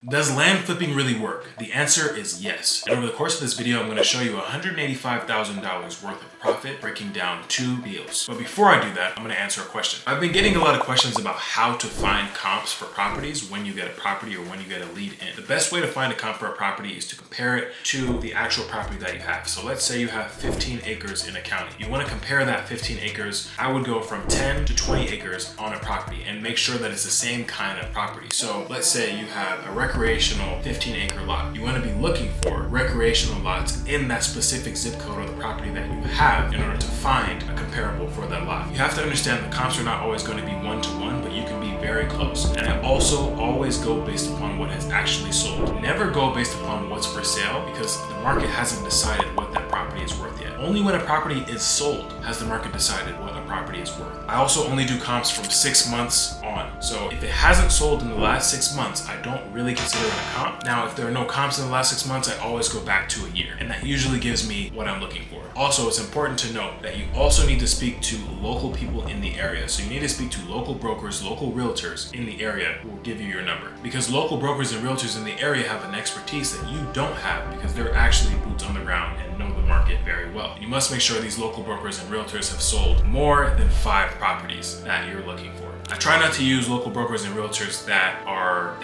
Does land flipping really work? The answer is yes. And over the course of this video, I'm going to show you $185,000 worth of profit breaking down 2 deals. But before I do that, I'm going to answer a question. I've been getting a lot of questions about how to find comps for properties when you get a property or when you get a lead in. The best way to find a comp for a property is to compare it to the actual property that you have. So let's say you have 15 acres in a county. You want to compare that 15 acres. I would go from 10 to 20 acres on a property and make sure that it's the same kind of property. So let's say you have a recreational 15-acre lot. You want to be looking for recreational lots in that specific zip code of the property that you have in order to find a comparable for that lot. You have to understand the comps are not always going to be one-to-one, but you can be very close. And I also always go based upon what has actually sold. Never go based upon what's for sale because the market hasn't decided what that property is worth yet. Only when a property is sold has the market decided what a property is worth. I also only do comps from 6 months on. So if it hasn't sold in the last 6 months, I don't really consider it a comp. Now, if there are no comps in the last 6 months, I always go back to a year. And that usually gives me what I'm looking for. Also, it's important to note that you also need to speak to local people in the area. So you need to speak to local brokers, local realtors in the area who will give you your number. Because local brokers and realtors in the area have an expertise that you don't have because they're actually boots on the ground and know the market very well. You must make sure these local brokers and realtors have sold more than 5 properties that you're looking for. I try not to use local brokers and realtors that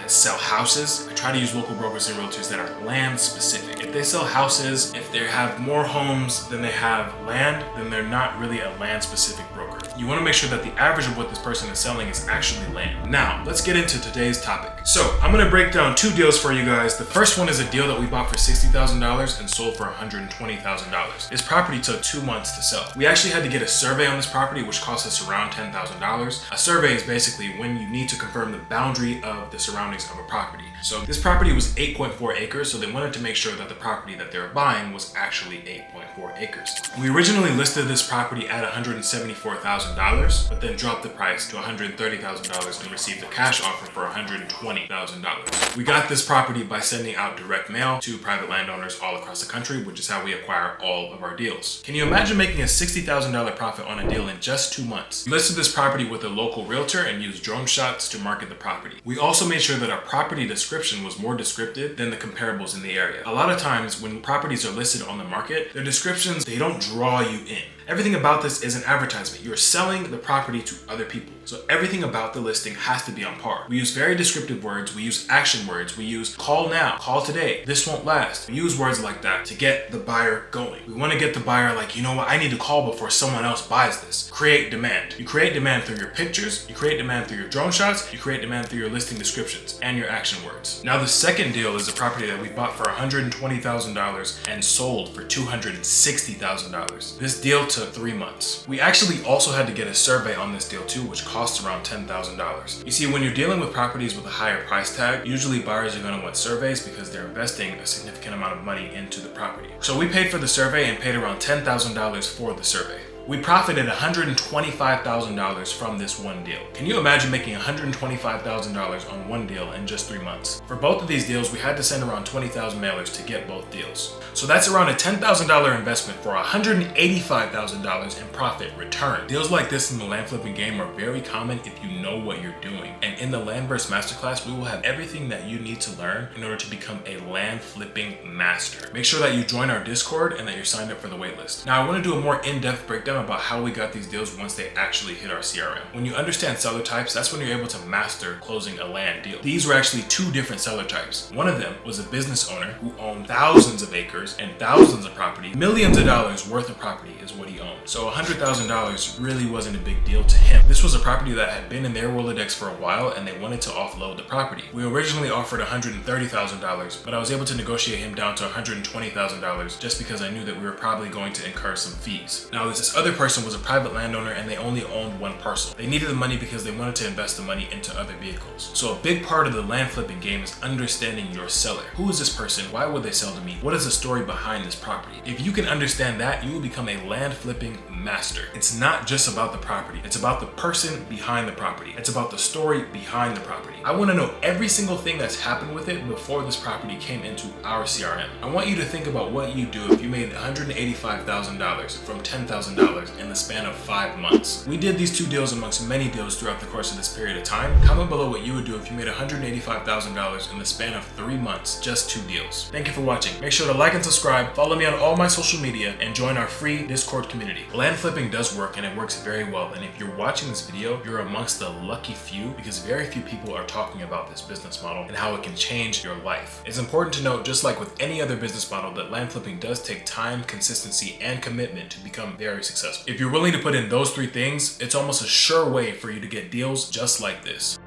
sell houses. I try to use local brokers and realtors that are land specific. If they sell houses, if they have more homes than they have land, then they're not really a land specific broker. You want to make sure that the average of what this person is selling is actually land. Now, let's get into today's topic. So I'm going to break down 2 deals for you guys. The first one is a deal that we bought for $60,000 and sold for $120,000. This property took 2 months to sell. We actually had to get a survey on this property, which cost us around $10,000. A survey is basically when you need to confirm the boundary of the surroundings of a property. So this property was 8.4 acres, so they wanted to make sure that the property that they were buying was actually 8.4 acres. We originally listed this property at $174,000, but then dropped the price to $130,000 and received a cash offer for $120,000. We got this property by sending out direct mail to private landowners all across the country, which is how we acquire all of our deals. Can you imagine making a $60,000 profit on a deal in just 2 months? We listed this property with a local realtor and used drone shots to market the property. We also made sure that our property description was more descriptive than the comparables in the area. A lot of times when properties are listed on the market, their descriptions, they don't draw you in. Everything about this is an advertisement. You're selling the property to other people. So everything about the listing has to be on par. We use very descriptive words. We use action words. We use call now, call today, this won't last. We use words like that to get the buyer going. We want to get the buyer like, you know what, I need to call before someone else buys this. Create demand. You create demand through your pictures. You create demand through your drone shots. You create demand through your listing descriptions and your action words. Now the second deal is a property that we bought for $120,000 and sold for $260,000. This deal took 3 months. We actually also had to get a survey on this deal too, which costs around $10,000. You see, when you're dealing with properties with a higher price tag, usually buyers are going to want surveys because they're investing a significant amount of money into the property. So we paid for the survey and paid around $10,000 for the survey. We profited $125,000 from this one deal. Can you imagine making $125,000 on one deal in just 3 months? For both of these deals, we had to send around 20,000 mailers to get both deals. So that's around a $10,000 investment for $185,000 in profit return. Deals like this in the land flipping game are very common if you know what you're doing. And in the LandVerse Masterclass, we will have everything that you need to learn in order to become a land flipping master. Make sure that you join our Discord and that you're signed up for the waitlist. Now, I want to do a more in-depth breakdown about how we got these deals once they actually hit our CRM. When you understand seller types, that's when you're able to master closing a land deal. These were actually 2 different seller types. One of them was a business owner who owned thousands of acres and thousands of property. Millions of dollars worth of property is what he owned. So $100,000 really wasn't a big deal to him. This was a property that had been in their Rolodex for a while and they wanted to offload the property. We originally offered $130,000, but I was able to negotiate him down to $120,000 just because I knew that we were probably going to incur some fees. Now, this other person was a private landowner and they only owned 1 parcel. They needed the money because they wanted to invest the money into other vehicles. So a big part of the land flipping game is understanding your seller. Who is this person? Why would they sell to me? What is the story behind this property? If you can understand that, you will become a land flipping master. It's not just about the property. It's about the person behind the property. It's about the story behind the property. I want to know every single thing that's happened with it before this property came into our CRM. I want you to think about what you do if you made $185,000 from $10,000 $2,000 in the span of 5 months. We did these 2 deals amongst many deals throughout the course of this period of time. Comment below what you would do if you made $185,000 in the span of 3 months, just 2 deals. Thank you for watching. Make sure to like and subscribe, follow me on all my social media, and join our free Discord community. Land flipping does work, and it works very well. And if you're watching this video, you're amongst the lucky few, because very few people are talking about this business model and how it can change your life. It's important to note, just like with any other business model, that land flipping does take time, consistency, and commitment to become very successful. If you're willing to put in those 3 things, it's almost a sure way for you to get deals just like this.